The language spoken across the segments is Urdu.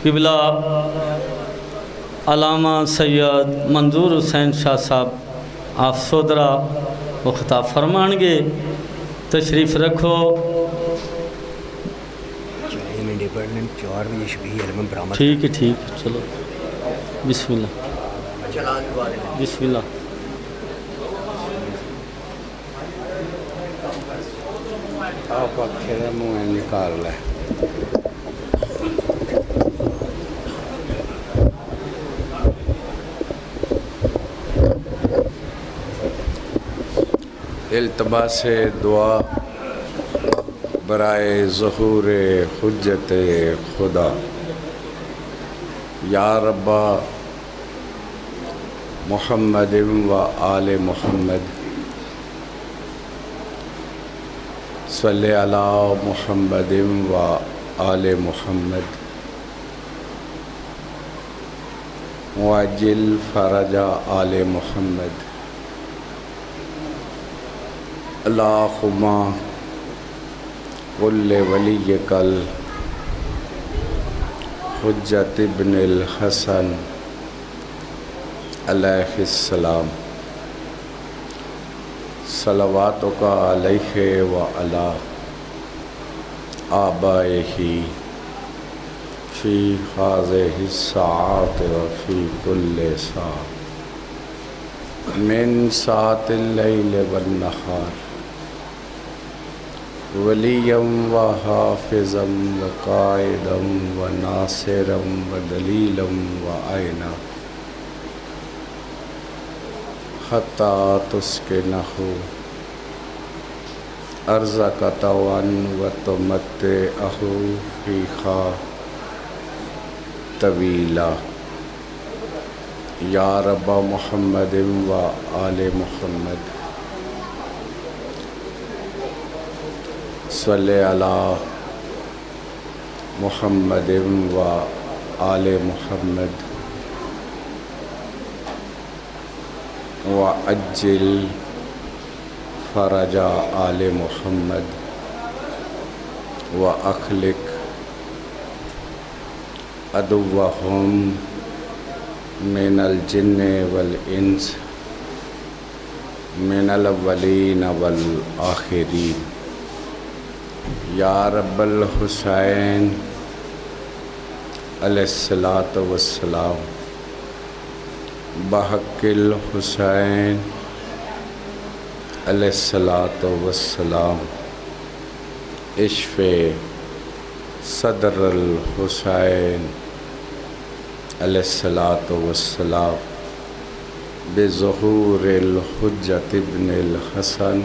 قبلہ علامہ سید منظور حسین شاہ صاحب آپ سودرا وہ خطاب فرمان گے، تشریف رکھو۔ ٹھیک ہے چلو بسم اللہ بسم اللہ۔ آپ اکھے منہ نکال لے۔ التباس دعا برائے ظہور حجت خدا۔ یا رب محمد و آل محمد صلی علی محمد و آل محمد وعجل فرج آل محمد۔ اللہم قل ولیک الحجۃ ابن الحسن علیہ السلام صلواتک علیہ وعلی آبائہ فی ہذہ الساعۃ وفی کل ساعۃ من ساعۃ اللیل والنہار ولیا وحافظا وقائدا وناصرا ودلیلا وعینا حتی تسکنہ ارضک طوعا وتمتعہ فیہا طویلا۔ یا رب محمد و آل محمد صلی علی محمد و آل محمد وعجل فرج آل محمد واخلق عدوہم من الجن والانس من الاولین والآخرین۔ یا رب الحسین علیہ الصلاۃ والسلام بحق الحسین علیہ الصلاۃ والسلام اشفِ صدر الحسین علیہ الصلاۃ والسلام بظہور الحجۃ ابن الحسن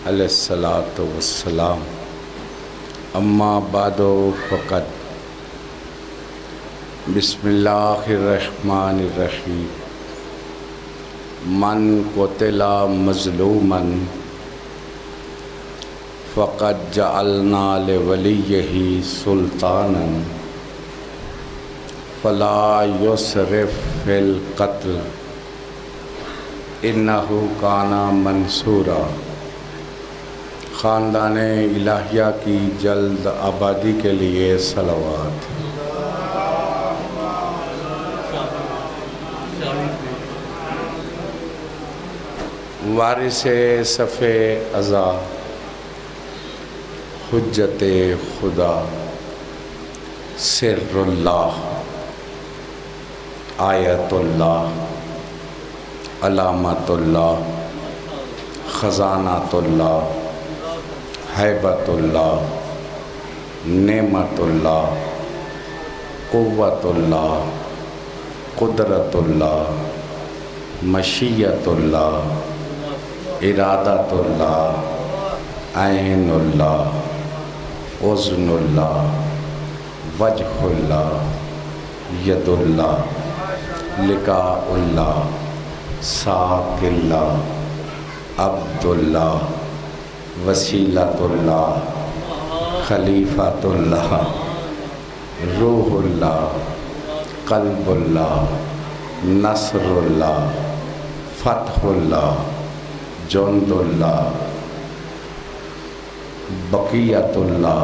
علیہ الصلاۃ والسلام۔ اما بعد فقد بسم اللہ الرحمن الرحیم۔ من قتل مظلوما فقد جعلنا لولیہ سلطانا فلا یسرف فی القتل انہ کان منصورا۔ خاندان الہیہ کی جلد آبادی کے لیے صلوات۔ وارث صف ازا حجت خدا سر اللہ آیت اللہ علامت اللہ خزانۃ اللہ ہیبت اللہ نعمت اللہ قوت اللہ قدرت اللہ مشیت اللہ ارادت اللہ عین اللہ اذن اللہ وجہ اللہ ید اللہ لقاء اللہ ساق اللہ عبد اللہ وسیلۃ اللہ خلیفۃ اللہ روح اللہ قلب اللہ نصر اللہ فتح اللہ جند اللہ بقیت اللہ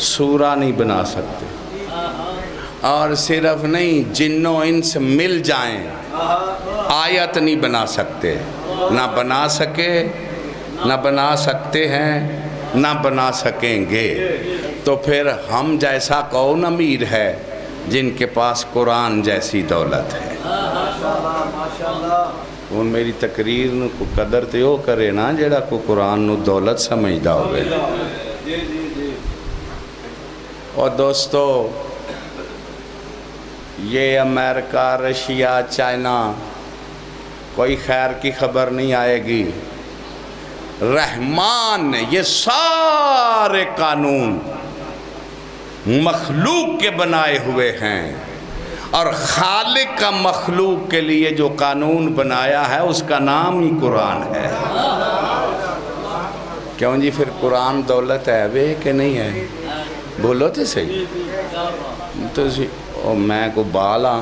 سورہ نہیں بنا سکتے، اور صرف نہیں، جنوں انس مل جائیں آیت نہیں بنا سکتے، نہ بنا سکے، نہ بنا سکتے ہیں، نہ بنا سکیں گے۔ تو پھر ہم جیسا کون امیر ہے جن کے پاس قرآن جیسی دولت ہے؟ ان میری تقریر نو کو قدر تے او کرے نا جڑا کو قرآن نو دولت سمجھدا ہوئے۔ اور دوستو، یہ امریکہ، رشیا، چائنا، کوئی خیر کی خبر نہیں آئے گی۔ رحمان نے یہ سارے قانون مخلوق کے بنائے ہوئے ہیں، اور خالق کا مخلوق کے لیے جو قانون بنایا ہے اس کا نام ہی قرآن ہے۔ کیوں جی؟ پھر قرآن دولت ہے وے کہ نہیں ہے؟ بولو تو صحیح۔ تو میں کو بالا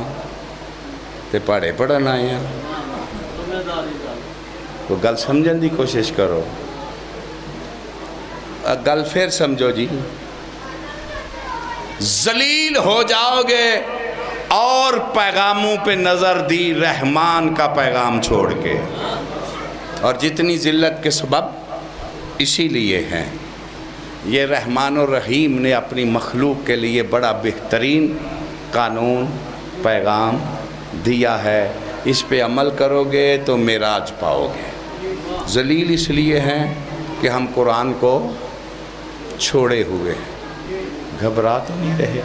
تے پڑھے پڑھنا آئے ہیں، تو گل سمجھن دی کوشش کرو۔ گل پھر سمجھو جی، ذلیل ہو جاؤ گے اور پیغاموں پہ نظر دی رحمان کا پیغام چھوڑ کے، اور جتنی ذلت کے سبب اسی لیے ہیں۔ یہ رحمان الرحیم نے اپنی مخلوق کے لیے بڑا بہترین قانون پیغام دیا ہے، اس پہ عمل کرو گے تو معراج پاؤ گے۔ ذلیل اس لیے ہیں کہ ہم قرآن کو چھوڑے ہوئے ہیں۔ گھبرا تو نہیں رہے؟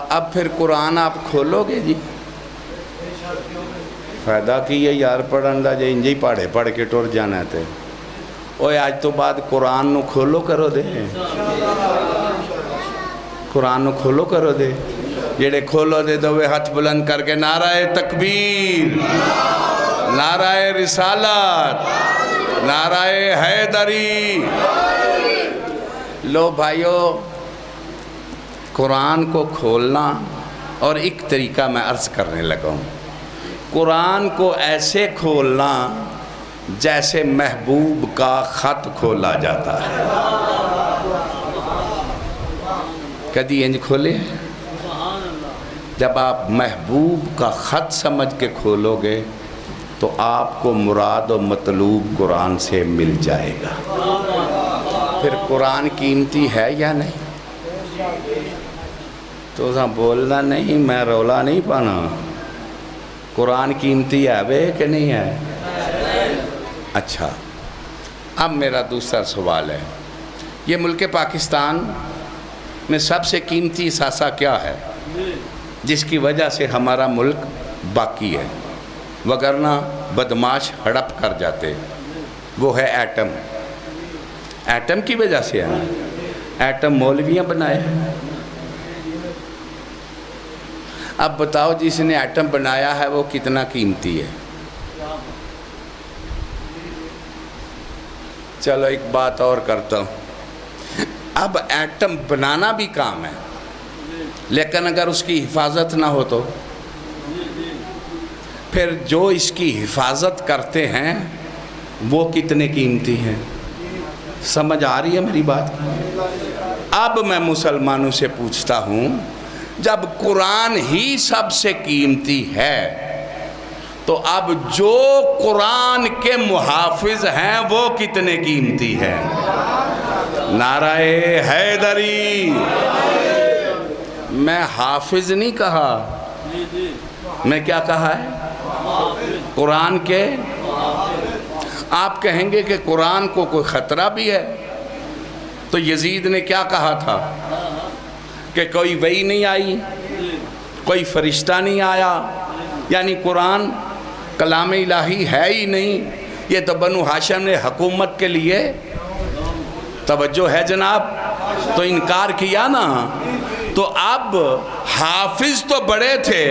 اب پھر قرآن آپ کھولو گے جی، فائدہ کی ہے یار پڑھن دا، جے انجے ہی پڑھے پڑھ کے ٹور جانا ہے۔ اوے آج تو بعد قرآن نو کھولو کرو دے، قرآن نو کھولو کرو دے، جڑے کھولو دے دو ہاتھ بلند کر کے نعرہ تکبیر، نعرہ رسالت، نعرہ حیدری۔ لو بھائیو، قرآن کو کھولنا، اور ایک طریقہ میں عرض کرنے لگا ہوں، قرآن کو ایسے کھولنا جیسے محبوب کا خط کھولا جاتا ہے۔ کدی انج کھولے؟ جب آپ محبوب کا خط سمجھ کے کھولو گے تو آپ کو مراد و مطلوب قرآن سے مل جائے گا۔ پھر قرآن قیمتی ہے یا نہیں؟ تو بولنا نہیں، میں رولا نہیں پانا۔ قرآن قیمتی ہے وے کہ نہیں ہے؟ اچھا، اب میرا دوسرا سوال ہے، یہ ملک پاکستان میں سب سے قیمتی اثاثہ کیا ہے جس کی وجہ سے ہمارا ملک باقی ہے، وگرنہ بدماش ہڑپ کر جاتے؟ وہ ہے ایٹم۔ ایٹم کی وجہ سے ہے، ایٹم مولویاں بنائے ہیں۔ اب بتاؤ جس نے ایٹم بنایا ہے وہ کتنا قیمتی ہے؟ چلو ایک بات اور کرتا ہوں، اب ایٹم بنانا بھی کام ہے، لیکن اگر اس کی حفاظت نہ ہو تو پھر جو اس کی حفاظت کرتے ہیں وہ کتنے قیمتی ہیں؟ سمجھ آ رہی ہے میری بات؟ اب میں مسلمانوں سے پوچھتا ہوں، جب قرآن ہی سب سے قیمتی ہے تو اب جو قرآن کے محافظ ہیں وہ کتنے قیمتی ہیں؟ نعرہ حیدری۔ میں حافظ نہیں کہا، میں کیا کہا ہے؟ قرآن کے۔ آپ کہیں گے کہ قرآن کو کوئی خطرہ بھی ہے، تو یزید نے کیا کہا تھا کہ کوئی وحی نہیں آئی، کوئی فرشتہ نہیں آیا، یعنی قرآن کلام الہی ہے ہی نہیں، یہ تو بنو ہاشم نے حکومت کے لیے توجہ ہے جناب، تو انکار کیا نا۔ تو اب حافظ تو بڑے تھے،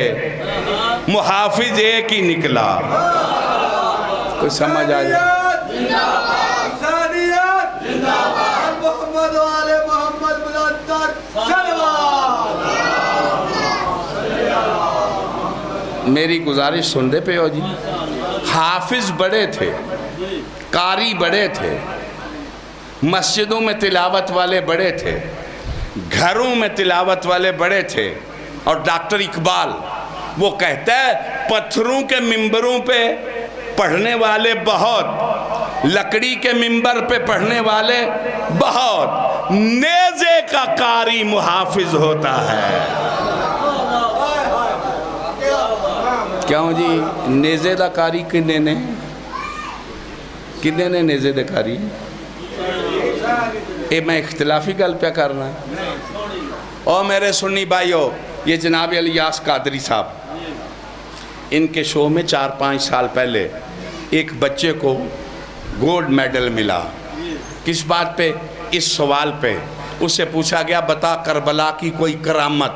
محافظ ایک ہی نکلا۔ کوئی سمجھ آ جائے؟ میری گزارش سن دے پہ ہو جی، حافظ بڑے تھے، قاری بڑے تھے، مسجدوں میں تلاوت والے بڑے تھے، گھروں میں تلاوت والے بڑے تھے. اور ڈاکٹر اقبال وہ کہتا ہے پتھروں کے ممبروں پہ پڑھنے والے بہت، لکڑی کے ممبر پہ پڑھنے والے بہت، نیزے کا قاری محافظ ہوتا ہے. کیوں جی نیزے دا قاری کنے نے نیزے دا قاری؟ اے میں اختلافی گل پہ کرنا. اور میرے سنی بھائیو، یہ جناب الیاس قادری صاحب، ان کے شو میں 4-5 سال پہلے ایک بچے کو گولڈ میڈل ملا. کس بات پہ؟ اس سوال پہ. اس سے پوچھا گیا بتا کربلا کی کوئی کرامت.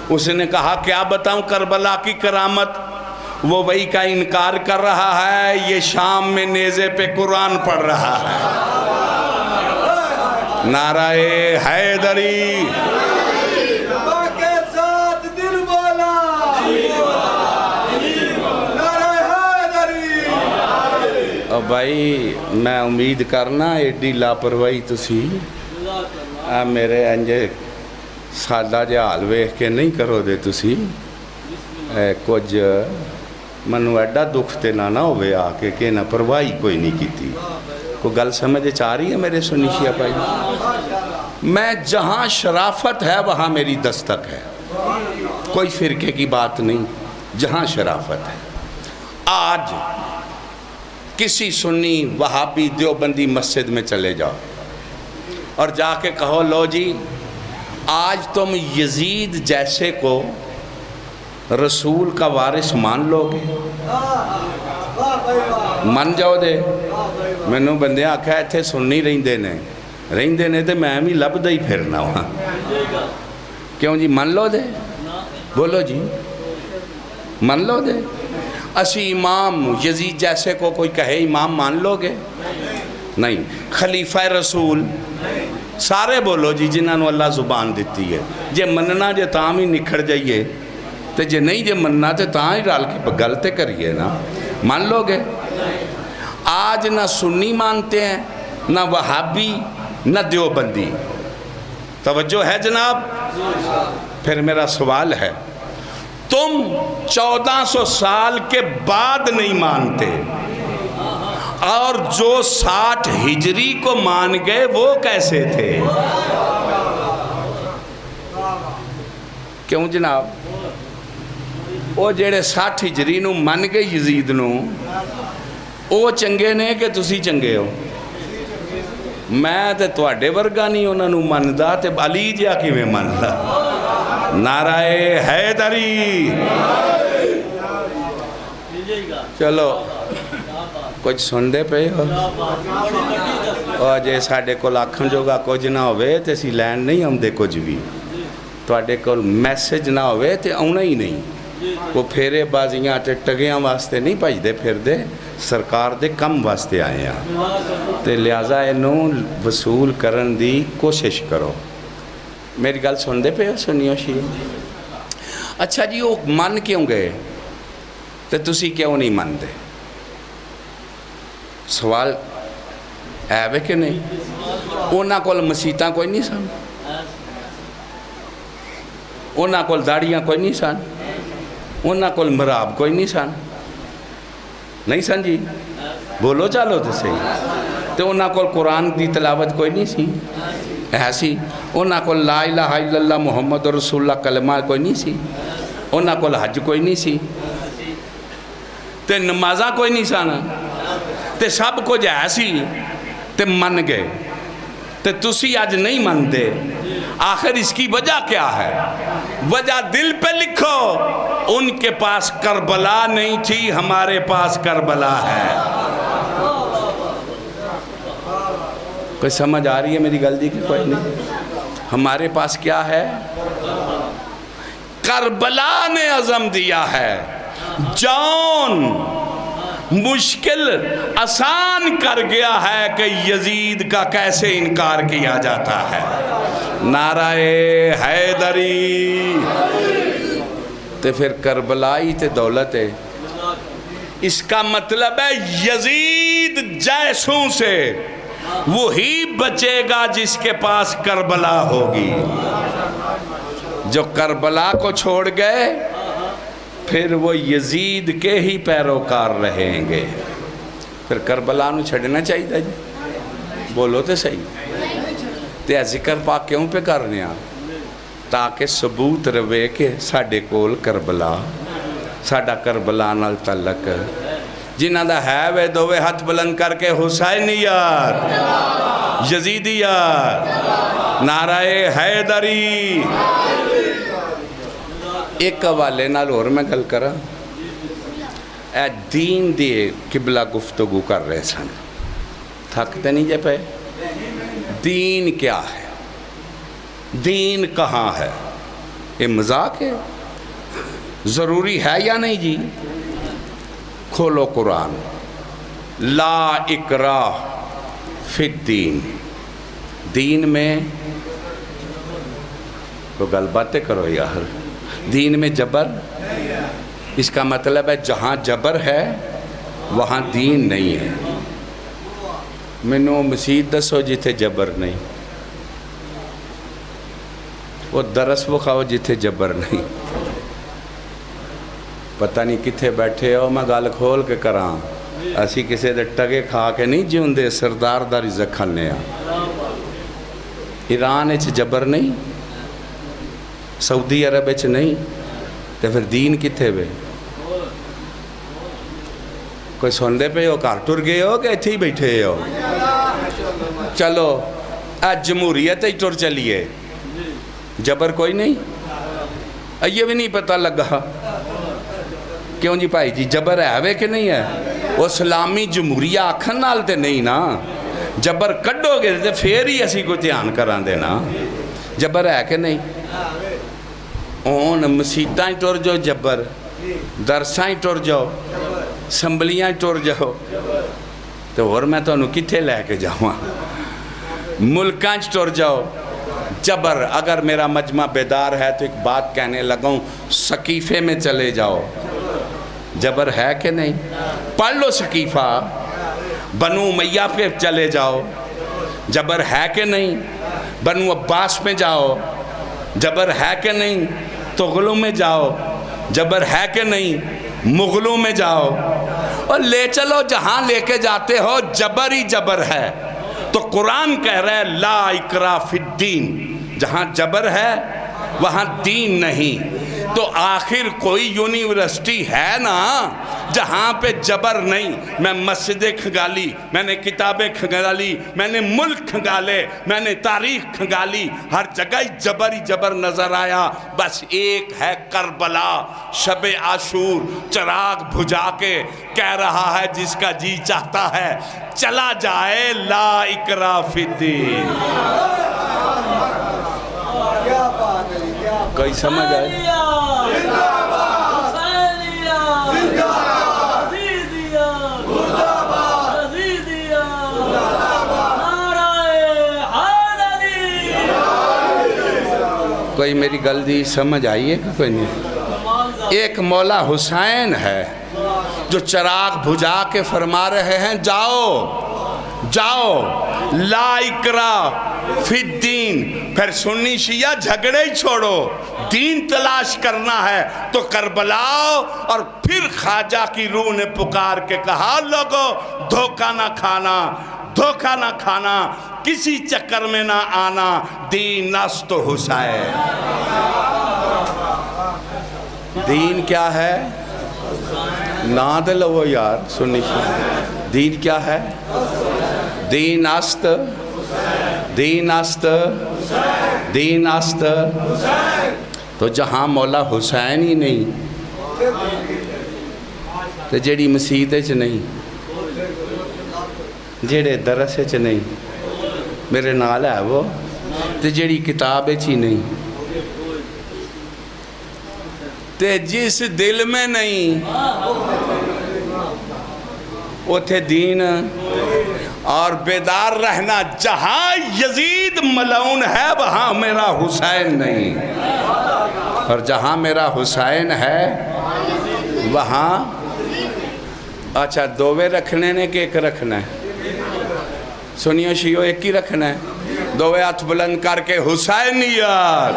اس نے کہا کیا بتاؤں کربلا کی کرامت؟ وہ وہی کا انکار کر رہا ہے، یہ شام میں نیزے پہ قرآن پڑھ رہا ہے. نعرہ حیدری. بھائی میں امید کرنا ایڈی لاپرواہی تسی میرے انجے سادہ جے حال ویکھ کے نہیں کرو دے تسی. کچھ منو ایڈا دکھ تے نہ ہوئے آ کے کہ نہ پرواہی کوئی نہیں کیتی. کوئی گل سمجھ چاہ رہی ہے میرے سنی شیعہ بھائی؟ میں جہاں شرافت ہے وہاں میری دستک ہے، کوئی فرقے کی بات نہیں. جہاں شرافت ہے. آج کسی سنی وہابی دیوبندی مسجد میں چلے جاؤ اور جا کے کہو لو جی آج تم یزید جیسے کو رسول کا وارث مان لو گے؟ من جاؤ دے. مینوں بندے آکھا ایتھے سننی رہندے نے تے میں بھی لبدا ہی پھرنا وہاں. کیوں جی من لو دے؟ بولو جی من لو دے. اسی امام یزید جیسے کو کوئی کہے امام مان لو گے؟ نہیں. خلیفہ رسول سارے بولو جی جنہاں نو اللہ زبان دیتی ہے. جے مننا جے تاں ہی نکھڑ جائیے تے جے نہیں جے مننا تے تاں ہی رال کے گلتے کریے نا. مان لو گے؟ آج نہ سنی مانتے ہیں، نہ وہابی، نہ دیوبندی. توجہ ہے جناب؟ پھر میرا سوال ہے، تم 1400 سال کے بعد نہیں مانتے اور جو 60 ہجری کو مان گئے وہ کیسے تھے؟ کیوں جناب؟ وہ جڑے 60 ہجری نو من گئے یزید نو وہ چنگے نے کہ تسی چنگے ہو؟ میں تے تواڈے ورگا نہیں انہاں نو مندا تے علی جیا کیویں مندا. نعرہ حیدری. چلو کچھ سن دے پے ہو؟ اور جے ساڈے کول آکھن جوگا کچھ نہ ہوئے تے اسی لین نہیں آمدے کچھ بھی. تواڈے کول میسج نہ ہوئے تے آنا ہی نہیں. وہ پھیرے بازیاں تے ٹگیاں واسطے نہیں بھجدے پھردے، سرکار دے کم واسطے آئے ہیں. تے لہٰذا اینوں وصول کرن دی کوشش کرو. میری گل سن دے پے ہو سنیو شیعہ؟ اچھا جی وہ من کیوں گئے تے تسی کیوں نہیں من دے؟ سوال ہے کہ نہیں؟ انہاں کول مسیتاں کوئی نہیں سن، انہاں کول داڑیاں کوئی نہیں سن، انہاں کول مراب کوئی نہیں سن. نہیں سن جی؟ بولو چالو تو صحیح. تے انہاں کول قرآن دی تلاوت کوئی نہیں سی؟ ایسی. انہاں کول لا الہ الا اللہ محمد رسول اللہ کلمہ کوئی نہیں سی؟ انہاں کول حج کوئی نہیں سی؟ تے نمازاں کوئی نہیں سن؟ تے سب کچھ ایسی تے من گئے تے تسی آج نہیں من دے. آخر اس کی وجہ کیا ہے؟ وجہ دل پہ لکھو. ان کے پاس کربلا نہیں تھی، ہمارے پاس کربلا ہے. کوئی سمجھ آ رہی ہے میری غلطی کی؟ کوئی نہیں. ہمارے پاس کیا ہے؟ کربلا نے عزم دیا ہے. جان مشکل آسان کر گیا ہے کہ یزید کا کیسے انکار کیا جاتا ہے. نعرہ حیدری. تو پھر کربلائی تے دولت ہے. اس کا مطلب ہے یزید جیسوں سے وہی بچے گا جس کے پاس کربلا ہوگی. جو کربلا کو چھوڑ گئے پھر وہ یزید کے ہی پیروکار رہیں گے. پھر کربلا نو چھڑنا چاہیے جی, بولو تو صحیح. تے ذکر پاک کیوں پہ کرنے آ, تاکہ ثبوت رہے کہ ساڈے کول کربلا, ساڈا کربلا نال تعلق. جنہ دا ہے وے دووے ہاتھ بلند کر کے حسینیت, یزیدیت, نعرہ حیدری. ایک حوالے نال اور میں گل کرا, اے دین دی قبلہ گفتگو کر رہے سن, تھکتے نہیں جے پہ. دین کیا ہے, دین کہاں ہے؟ یہ مذاق ہے؟ ضروری ہے یا نہیں جی؟ کھولو قرآن. لا اکراہ فی الدین. دین میں تو گل باتیں کرو یار. دین میں جبر, اس کا مطلب ہے جہاں جبر ہے وہاں دین نہیں ہے. مینوں مسیت دسو جتھے جبر نہیں, وہ درس وکھاؤ جتھے جبر نہیں. پتہ نہیں کتھے بیٹھے ہو, میں گل کھول کے کراں. اسی کسے دے ٹگے کھا کے نہیں جیوندے, سردار دا رزق کھانے ہاں. ایران اچ جبر نہیں, سعودی عرب اچ نہیں, تے پھر دین کتھے وے؟ کوئی سن دے پہ ہو, گھر ٹر گئے ہو کہ اتھے ہی بیٹھے ہو؟ چلو آج جمہوریت ہی ٹر چلیے, جبر کوئی نہیں. یہ بھی نہیں پتہ لگا کیوں جی بھائی جی جبر ہے وے کہ نہیں ہے؟ وہ اسلامی جمہوریہ آکھن نال تے نہیں نا. جبر کڈو گے تے پھر ہی اسی کو دھیان کران دینا. جبر ہے کہ نہیں؟ اون مسیتاں ٹر جو جبر, درساں ٹر جاؤ, اسمبلیاں ٹر جاؤ, تو اور میں تو انہوں کتھے لے کے جاؤں. ملکاں ٹر جاؤ, جبر. اگر میرا مجمع بیدار ہے تو ایک بات کہنے لگوں, سقیفے میں چلے جاؤ. جبر ہے کہ نہیں؟ پڑھ لو سقیفہ. بنو امیہ پہ چلے جاؤ, جبر ہے کہ نہیں؟ بنو عباس میں جاؤ, جبر ہے کہ نہیں؟ تغلوں میں جاؤ, جبر ہے کہ نہیں؟ مغلوں میں جاؤ, اور لے چلو جہاں لے کے جاتے ہو, جبر ہی جبر ہے. تو قرآن کہہ رہا ہے لا اکراہ فی الدین. جہاں جبر ہے وہاں دین نہیں. تو آخر کوئی یونیورسٹی ہے نا جہاں پہ جبر نہیں. میں مسجدیں کھنگالی, میں نے کتابیں کھنگالی, میں نے ملک کھنگالے, میں نے تاریخ کھنگالی, ہر جگہ جبر ہی جبر نظر آیا. بس ایک ہے کربلا, شب عاشور, چراغ بھجا کے کہہ رہا ہے جس کا جی چاہتا ہے چلا جائے, لا اکراہ فی الدین. کوئی سمجھ آئے؟ کوئی میری گل دی سمجھ آئیے کہ کوئی نہیں؟ ایک مولا حسین ہے جو چراغ بھجا کے فرما رہے ہیں جاؤ جاؤ, لا اکراہ فی الدین. پھر سنی شیعہ جھگڑے ہی چھوڑو, دین تلاش کرنا ہے تو کربلا. اور پھر خواجہ کی روح نے پکار کے کہا لوگو دھوکہ نہ کھانا, دھوکہ نہ کھانا, کسی چکر میں نہ آنا, دین است حسین. دین کیا ہے؟ نا دلو یار سنی شیعہ. دین کیا ہے؟ دین است, دین است, دین است. تو جہاں مولا حسین ہی نہیں تو جیڑی مسیت چ نہیں, جیڑے درس چ نہیں, میرے نال ہے وہ, تو جیڑی کتاب چ ہی نہیں, تے جس دل میں نہیں اتھے دین. اور بیدار رہنا, جہاں یزید ملعون ہے وہاں میرا حسین نہیں, اور جہاں میرا حسین ہے وہاں. اچھا دووے رکھنے نے کہ ایک رکھنا ہے؟ سنیو شیو ایک ہی رکھنا ہے. دوے ہاتھ بلند کر کے حسینیات،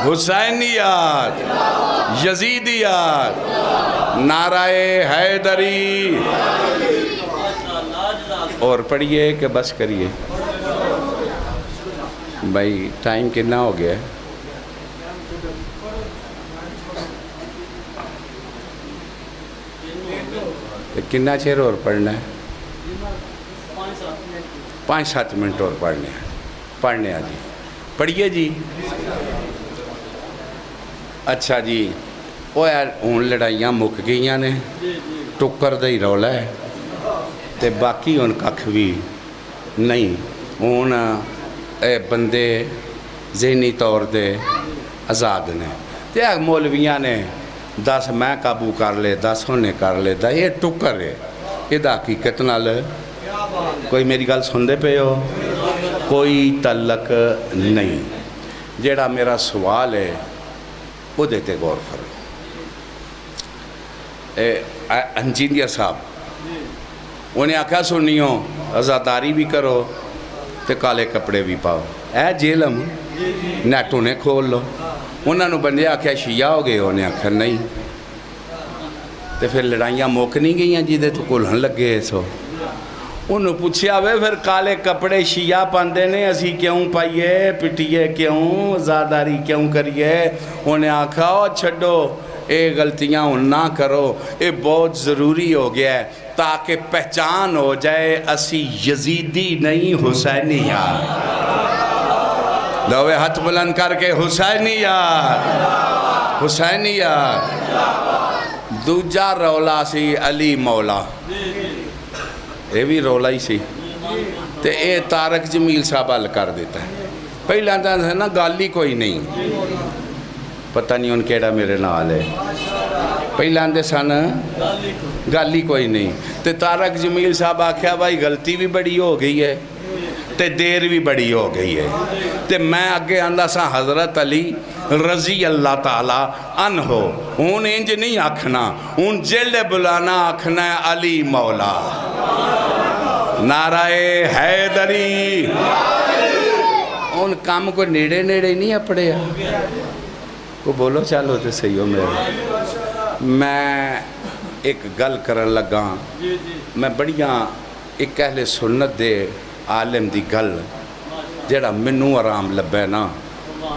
حسینیات، یزیدیات، نعرہ حیدری. اور پڑھیے کہ بس کریے بھائی، ٹائم کتنا ہو گیا ہے؟ کتنا چیر اور پڑھنا ہے؟ 5-7 منٹ اور پڑھنے ہیں جی. پڑھیے جی. اچھا جی. وہ یار ہوں لڑائیاں مک گئیاں نے، ٹکر دا ہی رولا ہے تے باقی ہوں ککھ بھی نہیں. ہوں اے بندے ذہنی طور دے آزاد نے. تے مولویاں نے 10 میں قابو کر لے، 10 ہونے کر لے. یہ ٹکر ہے، یہ حقیقت نال کوئی میری گل سن دے پے ہو؟ کوئی تعلق نہیں. جیڑا میرا سوال ہے وہ دیتے غور فرو. انجینئر صاحب انہیں آکھا سنیو عزاداری بھی کرو تے کالے کپڑے بھی پاؤ. اے جیلم نیٹ انہیں کھول لو. انہوں نے بندے آکھا شیعہ ہو گئے، انہیں آکھا نہیں. تے پھر لڑائیاں موک نہیں گئیاں جی دے تو کلہن لگے سو. انہوں پوچھیا وے پھر کالے کپڑے شیعہ پاندے نے، اسی کیوں پائیے، پٹیے کیوں، عزاداری کیوں کریے؟ انہیں آکھا چھڈو اے غلطیاں نہ کرو، اے بہت ضروری ہو گیا ہے تاکہ پہچان ہو جائے اسی یزیدی نہیں حسینیات. دوے ہاتھ بلند کر کے حسینیات، حسینیات. دوجا رولا سی علی مولا، یہ بھی رولا ہی سی. تے اے طارق جمیل صاحب حل کر دیتا ہے. پہلے آتا ہے نا گل ہی کوئی نہیں، پتہ نہیں ان کیڑا میرے نال ہے. پہلے آتے سن گل ہی کوئی نہیں. تے طارق جمیل صاحب آکھیا بھائی غلطی بھی بڑی ہو گئی ہے تے دیر بھی بڑی ہو گئی ہے. تے میں اگے آندا سا حضرت علی رضی اللہ تعالیٰ عنہ. ہون انج نہیں آکھنا، ہون جلے بلانا آکھنا ہے علی مولا. نعرہ حیدری. ان کام کو نیڑے نیڑے نہیں اپڑے کو بولو چالو تے صحیح ہو. میں ایک گل کرن لگا، میں بڑیاں ایک اہل سنت دے عالم دی گل جیڑا منو آرام لبے نا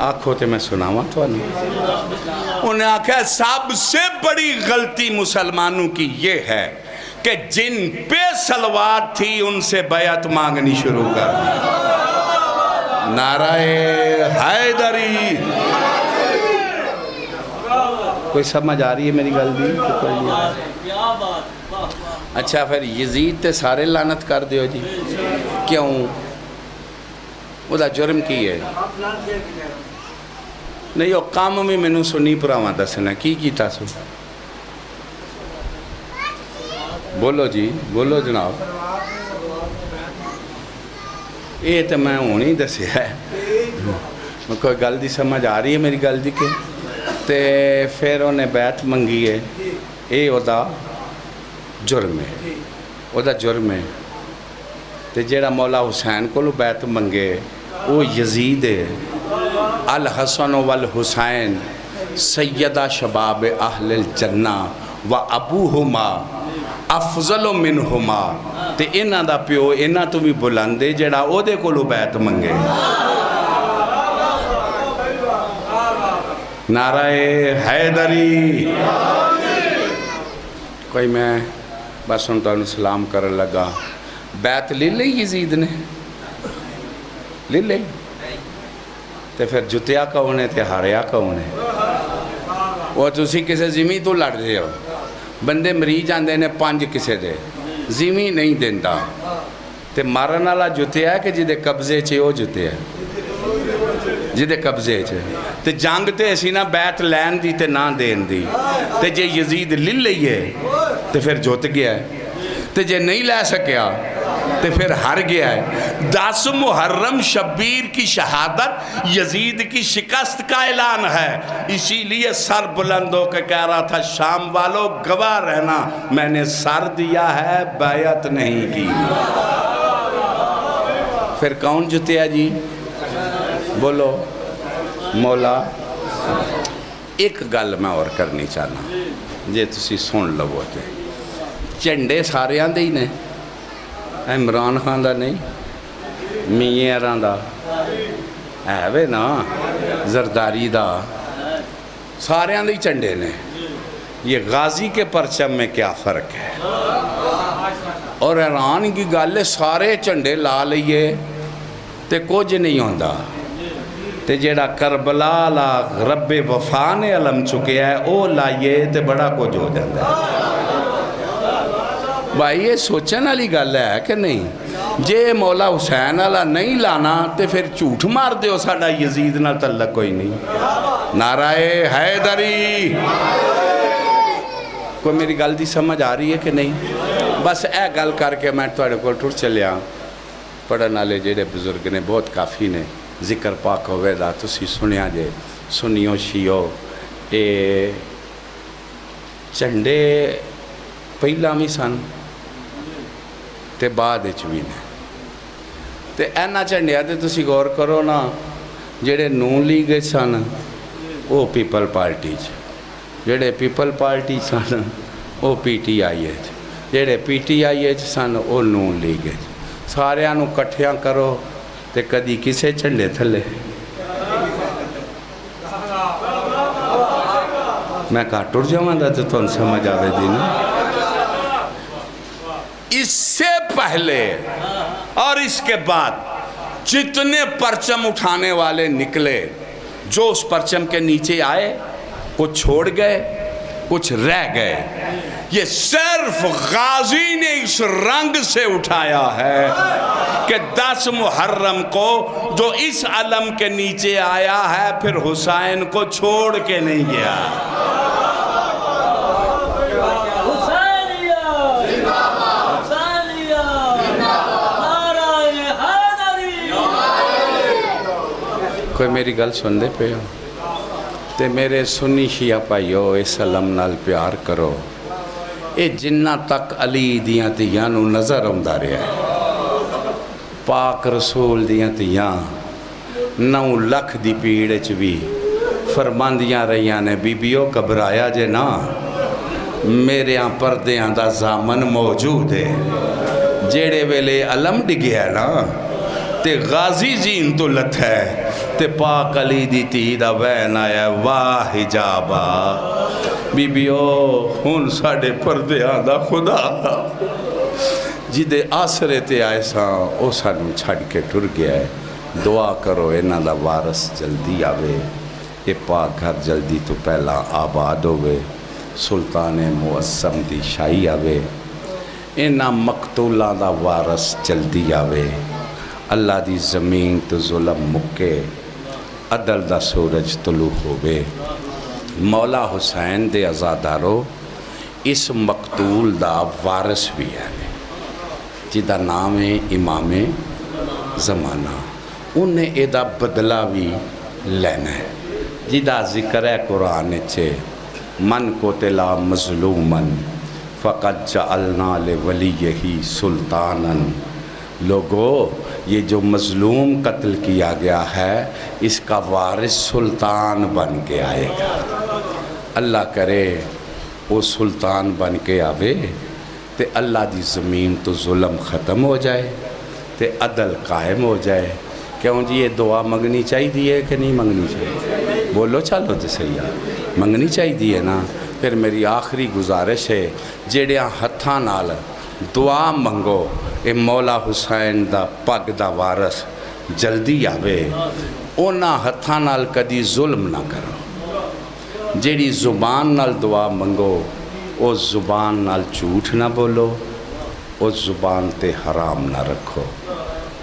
آنکھوں تے میں سناواں تو نہیں. انہیں آکھا سب سے بڑی غلطی مسلمانوں کی یہ ہے کہ جن پہ سلوات تھی ان سے بیعت مانگنی شروع کر دی. نعرہ حیدری. کوئی سمجھ آ رہی ہے میری گل دی؟ اچھا پھر یزید تے سارے لعنت کر دیو جی، کیوں؟ وہ دا جرم کی ہے؟ نہیں وہ کام میں میں سنی پراواں دسنا کی کیتا سو. بولو جی، بولو جناب. یہ تو میں ہوں ہی دسیا ہے. کوئی گل دی سمجھ آ رہی ہے میری گل دی کہ؟ تے پھر انہیں بیعت منگی ہے. اے او دا جرم ہے، او دا جرم ہے. تے جیڑا مولا حسین کو لو بیعت منگے وہ یزید ہے. الحسن والحسین سیدہ شباب اہل الجنہ و ابوہما افضل منہما. تے انہاں دا پیو انہاں تو بھی بلندے جیڑا او دے کو لو بیعت منگے. نعرہ حیدری. کوئی میں بس ان تو سلام کر لگا. بیعت لے لے یزید نے؟ لے لے. تے پھر جتیا کون ہے تے ہاریا کون ہے؟ وہ تسی کسے زمین تو لڑ رہے ہو. بندے مریض آندے نے 5 کسے دے زمین نہیں دیندہ. تے مارن والا جتیا ہے کہ جدے قبضے چھے وہ جتیا ہے، جدے قبضے چھے. تے جنگ تے اسی نہ بیعت لین دی تے نہ دین دی. تے جے یزید لے لئیے تے پھر جوت گیا ہے. تے جے نہیں لے سکیا تے پھر ہر گیا ہے. 10 محرم شبیر کی شہادت یزید کی شکست کا اعلان ہے. اسی لیے سر بلند ہو کے کہہ رہا تھا شام والوں گواہ رہنا، میں نے سر دیا ہے بیعت نہیں کی. پھر کون جتیا جی؟ بولو مولا۔ ایک گل میں اور کرنی چاہنا جے تسی سن لو تے، جھنڈے ساریاں دے ہی نے، عمران خان دا نہیں، میاں دا ہے وے نا، زرداری دا، ساریاں دے ہی جھنڈے نے۔ یہ غازی کے پرچم میں کیا فرق ہے؟ اور حیران کی گل ہے سارے جھنڈے لا لئیے تے کچھ نہیں ہوندا، تے جیڑا کربلا لا رب وفا نے علم چکیا ہے او لائیے تے بڑا کچھ ہو جاتا ہے۔ بھائی یہ سوچن والی گل ہے کہ نہیں؟ جے مولا حسین والا نہیں لانا تے پھر جھوٹ مار دیو ساڈا یزید نال تعلق کوئی نہیں۔ نعرہ حیدری، کوئی میری گل دی سمجھ آ رہی ہے کہ نہیں؟ بس اے گل کر کے میں تواڈے کول ٹر چلیا۔ پڑھن والے جڑے بزرگ نے بہت کافی نے، ذکر پاک ہوئے دا تسی سنیا جے، سنیو شیو، اے جھنڈے پہلا بھی سن تے بعد وچ بھی نے، تے اینا جھنڈیاں تے تسی غور کرو نا، جڑے نون لیگ سن وہ پیپل پارٹی چ، جڑے پیپل پارٹی سن وہ پی ٹی آئی چ، جڑے پی ٹی آئی چ سن وہ نون لیگ چ، ساریاں نو کٹھیاں کرو تے کدی کسے جھنڈے تھلے۔ میں کہا ٹر جاواں دا تے تھانوں سمجھ آوے دی نا۔ اس سے پہلے اور اس کے بعد جتنے پرچم اٹھانے والے نکلے، جو اس پرچم کے نیچے آئے کچھ چھوڑ گئے کچھ رہ گئے، یہ صرف غازی نے اس رنگ سے اٹھایا ہے کہ 10 محرم کو جو اس علم کے نیچے آیا ہے پھر حسین کو چھوڑ کے نہیں گیا۔ کوئی میری گل سن دے پہ ہو تے میرے سنی شیعہ پائیو اس علم نال پیار کرو۔ اے جنہ تک علی دیاں تیاں نو نظر آندا رہا ہے، پاک رسول دیاں تیاں 9 لکھ دی پیڑ چ بھی فرماندیاں رہیاں نے، بیبیو گھبرایا جے نا، میرے پردیاں دا زامن موجود ہے۔ جیڑے ویلے علم ڈگیا نا تے غازی جین تو لت ہے تے پاک علی دی تی دا وین آیا، واہ حجابا بیبیو ہون ساڑے پردیاں دا خدا جدے آسرے تے آئے ساں او سانو چھڑ کے ٹر گیا ہے۔ دعا کرو انہاں دا وارث جلدی آوے، اے پاک گھر جلدی تو پہلا آباد ہوئے، سلطان معظم دی شاہی آوے، انہاں مقتولاں دا وارث جلدی آوے، اللہ دی زمین تو ظلم مکے، عدل دا سورج طلوع ہوئے۔ مولا حسین دے عزادارو اس مقتول دا وارث بھی ہے جدا نام ہے امام زمانہ، انہیں ایدہ بدلہ بھی لینا ہے جدا ذکر ہے قرآن چھے، من قتلا مظلومن فقد جعلنا لولیہ سلطانا۔ لوگو یہ جو مظلوم قتل کیا گیا ہے اس کا وارث سلطان بن کے آئے گا۔ اللہ کرے وہ سلطان بن کے آوے تے اللہ دی زمین تو ظلم ختم ہو جائے تے عدل قائم ہو جائے۔ کیوں جی یہ دعا منگنی چاہیے کہ نہیں منگنی چاہیے؟ بولو چالو تے صحیح منگنی چاہیے نا۔ پھر میری آخری گزارش ہے جیڑیاں ہتھاں نال دعا منگو اے مولا حسین دا پگ دا وارث جلدی آوے، اونا ہتھاں نال کدی ظلم نہ کرو۔ جیڑی زبان نال دعا منگو او زبان نال جھوٹ نہ بولو، او زبان تے حرام نہ رکھو۔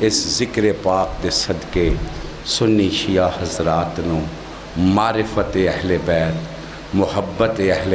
اس ذکر پاک دے صدقے سنی شیعہ حضرات نو معرفت اہل بیت، محبت اہل